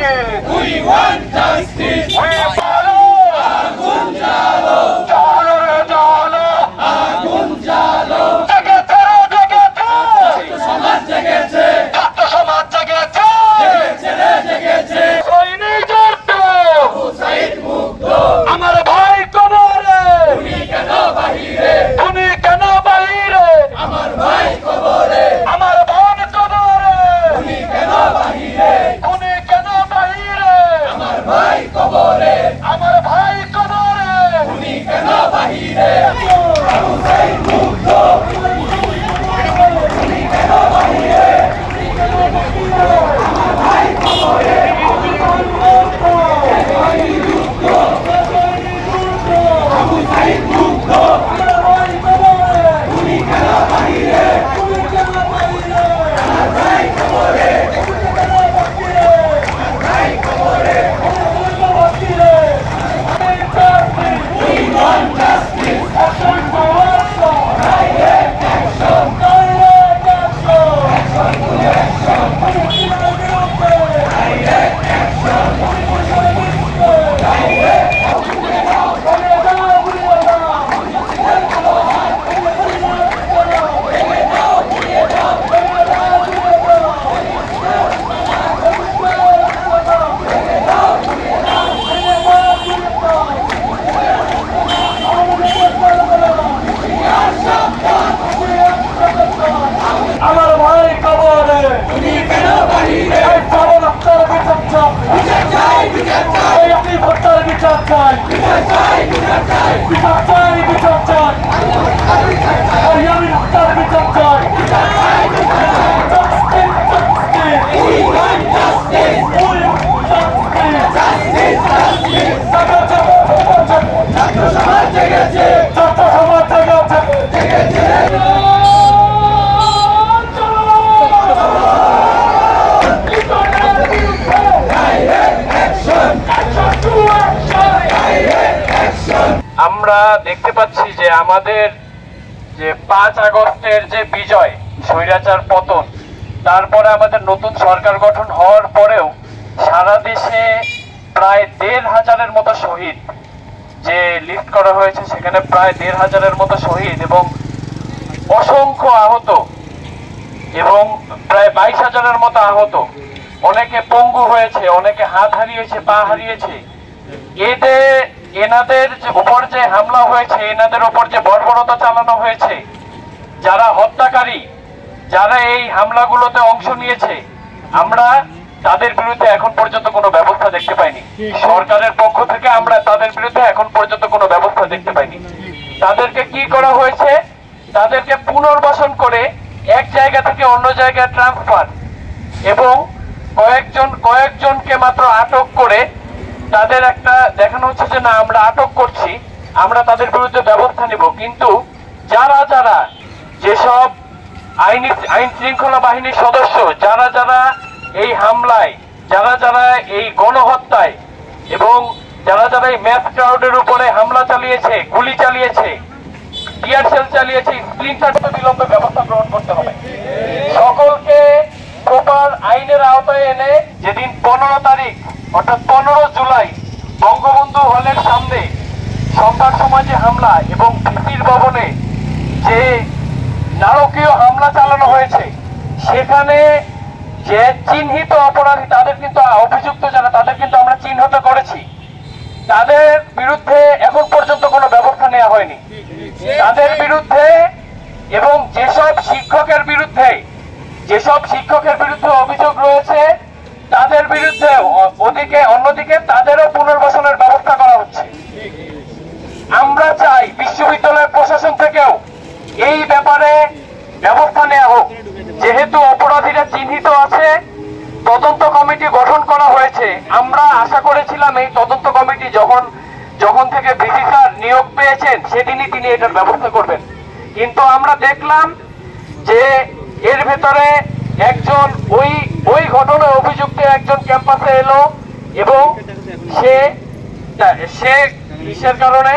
justice. We want justice. We follow. আগুন জ্বালো, জ্বালো রে জ্বালো। আগুন জ্বালো। জেগেছে রে জেগেছে। সমাজ জেগেছে, ছাত্র সমাজ জেগেছে। জেগেছে রে জেগেছে। সৈনিকের তো হুসাইন মুগ্ধ, আমার ভাই কবরে। তুমি কেন বাহিরে? তুমি কেন বাইরে? আমার ভাই কবরে, আমার বোন কবরে। তুমি কেন বাহিরে? তুমি কেন বাইরে? আমার ভাই কবরে, আমার ভাই কবরে। তুমি কেন বাহিরে? হুসাইন মুগ্ধ, তুমি কেন বাহিরে? আমার ভাই কবরে, হুসাইন মুগ্ধ, তুমি কেন বাহিরে? আমার ভাই কবরে, আমার ভাই কবরে। We want justice. Direct action. Direct action. আমার ভাই কবরে। তুমি কেন বাহিরে? এই সরল আক্তার বিচার চাই। বিচার চাই, বিচার চাই, এই আপনি ভোটার বিচার চাই। বিচার চাই, বিচার চাই, বিচার চাই বিচার চাই। এই আমি ভোটার বিচার চাই। বিচার চাই, বিচার চাই। Justice, justice. We want justice. We want justice. Justice, justice. ছাত্র সমাজ ছাত্র সমাজ জেগেছে। জেগেছে, ছাত্র সমাজ জেগেছে। জেগেছে। Direct action. Direct action. আমরা দেখতে পাচ্ছি যে আমাদের যে 5 আগস্টের যে বিজয়, স্বৈরাচার পতন, তারপরে আমাদের নতুন সরকার গঠন হওয়ার পরেও সারা দেশে প্রায় 1,500-এর মতো শহীদ যে লিস্ট করা হয়েছে, সেখানে প্রায় 1,500-এর মতো শহীদ এবং অসংখ্য আহত এবং প্রায় 22,000-এর মতো আহত। অনেকে পঙ্গু হয়েছে, অনেকে হাত হারিয়েছে, পা হারিয়েছে। এনাদের উপর যে হামলা হয়েছে, এনাদের উপর যে বর্বরতা চালানো হয়েছে, যারা হত্যাকারী, যারা এই হামলাগুলোতে অংশ নিয়েছে, আমরা তাদের বিরুদ্ধে এখন পর্যন্ত কোনো ব্যবস্থা দেখতে পাইনি। সরকারের পক্ষ থেকে আমরা তাদের বিরুদ্ধে এখন পর্যন্ত কোনো ব্যবস্থা দেখতে পাইনি। তাদেরকে কি করা হয়েছে? তাদেরকে পুনর্বাসন করে এক জায়গা থেকে অন্য জায়গায় ট্রান্সফার এবং কয়েকজনকে মাত্র আটক করে তাদের একটা দেখানো হচ্ছে যে না আমরা আটক করছি, আমরা তাদের বিরুদ্ধে ব্যবস্থা নিব। কিন্তু যারা যারা যেসব আইন শৃঙ্খলা বাহিনীর সদস্য, যারা যারা এই হামলায়, যারা যারা এই গণহত্যায় এবং যারা যারা এই ম্যাস ক্রাউডের উপরে হামলা চালিয়েছে, গুলি চালিয়েছে, টিয়ার সেল চালিয়েছে, স্প্লিন্টার বিলম্বে ব্যবস্থা গ্রহণ করতে হবে। সকলকে প্রপার আইনের আওতায় এনে যেদিন 15 তারিখ অর্থাৎ 15 জুলাই বঙ্গবন্ধু হলের সামনে সন্ধ্যার সময় যে হামলা এবং ভিসির ভবনে যে নারকীয় হামলা চালানো হয়েছে, সেখানে যে চিহ্নিত অপরাধী, তাদের কিন্তু অভিযুক্ত যারা, তাদের কিন্তু আমরা চিহ্নিত করেছি। তাদের বিরুদ্ধে এখন পর্যন্ত কোনো ব্যবস্থা নেওয়া হয়নি। তাদের বিরুদ্ধে এবং যেসব শিক্ষকের বিরুদ্ধে অভিযোগ রয়েছে, তাদের বিরুদ্ধে অন্যদিকে তাদেরও পুনর্বাসনের ব্যবস্থা করা হচ্ছে। আমরা চাই বিশ্ববিদ্যালয় প্রশাসন থেকেও এই ব্যাপারে ব্যবস্থা নেওয়া হোক। যেহেতু অপরাধীরা চিহ্নিত আছে, তদন্ত কমিটি গঠন করা হয়েছে। আমরা আশা করেছিলাম এই তদন্ত কমিটি যখন থেকে ভিসি স্যার নিয়োগ পেয়েছেন সেদিনই তিনি এটার ব্যবস্থা করবেন। কিন্তু আমরা দেখলাম যে এর ভেতরে একজন ওই ঘটনায় অভিযুক্ত একজন ক্যাম্পাসে এলো এবং সে কিসের কারণে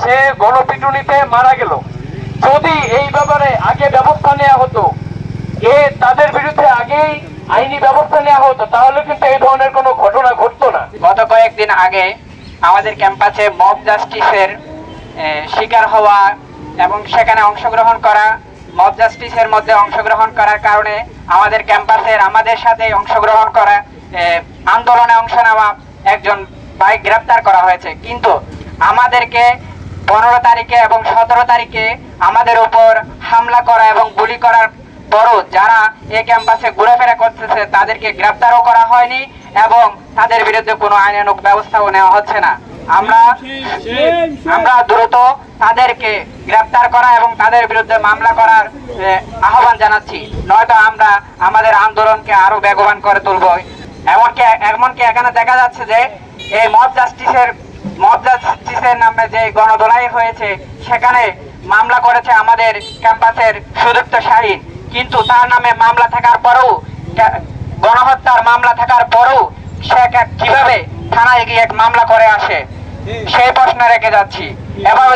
সে গণপিটুনিতে মারা গেল। যদি এই ব্যাপারে আগে ব্যবস্থা নেওয়া হতো, তাদের বিরুদ্ধে আগেই আইনি ব্যবস্থা নেওয়া হতো, তাহলে কিন্তু এই ধরনের কোনো ঘটনা ঘটতো না। গত কয়েকদিন আগে আমাদের ক্যাম্পাসে মব জাস্টিসের শিকার হওয়া এবং সেখানে অংশগ্রহণ করা, মব জাস্টিসের মধ্যে অংশগ্রহণ করার কারণে আমাদের ক্যাম্পাসের আমাদের সাথে অংশগ্রহণ করা আন্দোলনে অংশ নেওয়া একজন ভাই গ্রেপ্তার করা হয়েছে। কিন্তু আমাদেরকে 15 তারিখে এবং 17 তারিখে আমাদের উপর হামলা করা এবং গুলি করার পরও যারা এই ক্যাম্পাসে ঘোরাফেরা করতেছে তাদেরকে গ্রেপ্তারও করা হয়নি এবং তাদের বিরুদ্ধে কোনো আইনানুগ ব্যবস্থাও নেওয়া হচ্ছে না। আমরা দ্রুত তাদেরকে গ্রেপ্তার করা এবং তাদের বিরুদ্ধে মামলা করার আহ্বান জানাচ্ছি, নয়তো আমরা আমাদের আন্দোলনকে আরো বেগবান করে তুলব। এমনকি এখানে দেখা যাচ্ছে যে এই মব জাস্টিসের নামে যে গণধোলাই হয়েছে সেখানে মামলা করেছে আমাদের ক্যাম্পাসের সুদীপ্ত শাহীন, কিন্তু তার নামে মামলা থাকার পরেও, গণহত্যার মামলা থাকার পরেও সে কিভাবে থানায় গিয়ে মামলা করে আসে সেই প্রশ্ন রেখে যাচ্ছি। এভাবে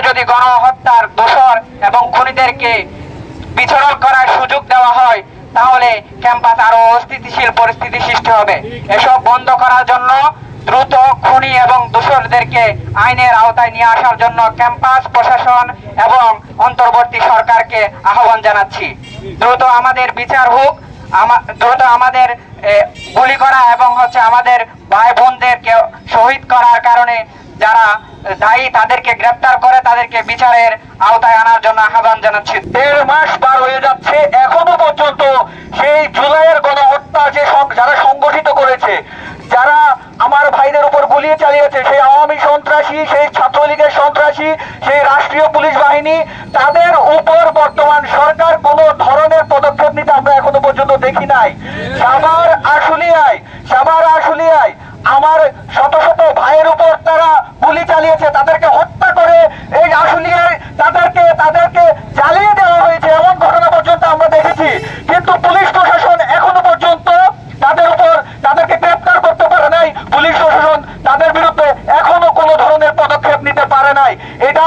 যদি গণহত্যার দোষর এবং খুনিদেরকে বিচরণ করার সুযোগ দেওয়া হয় তাহলে ক্যাম্পাস আরো অস্থিতিশীল পরিস্থিতি সৃষ্টি হবে। এসব বন্ধ করার জন্য দ্রুত খুনি এবং দোষরদেরকে আইনের আওতায় নিয়ে আসার জন্য ক্যাম্পাস প্রশাসন এবং অন্তর্বর্তী সরকারকে আহ্বান জানাচ্ছি। দ্রুত আমাদের বিচার হোক, দ্রুত আমাদের গুলি করা এবং আমাদের ভাই বোনদেরকে শহীদ করার কারণে যারা দায়ী তাদেরকে গ্রেপ্তার করে তাদেরকে বিচারের আওতায় আনার জন্য আহ্বান জানাচ্ছি। 1.5 মাস পার হয়ে যাচ্ছে, এখনো পর্যন্ত সেই জুলাইয়ের গণহত্যা যারা সংগঠিত করেছে, যারা আমার ভাইদের উপর গুলি চালিয়েছে, সেই আওয়ামী সন্ত্রাসী, সেই ছাত্রলীগের সন্ত্রাসী, সেই রাষ্ট্রীয় পুলিশ বাহিনী, তাদের উপর বর্তমান সরকার কোনো ধরনের পদক্ষেপ নিতে আমরা এখনো পর্যন্ত দেখি নাই। সাভার আশুলিয়ায় আমার শত শত ভাইয়ের উপর তারা গুলি চালিয়েছে, তাদেরকে হত্যা করে এই আশুলিয়ায় তাদেরকে জ্বালিয়ে দেওয়া হয়েছে, এমন ঘটনা পর্যন্ত আমরা দেখেছি। কিন্তু পুলিশ প্রশাসন এখনো পর্যন্ত তাদেরকে গ্রেপ্তার করতে পারে নাই, পুলিশ প্রশাসন তাদের বিরুদ্ধে এখনো কোনো ধরনের পদক্ষেপ নিতে পারে নাই। এটা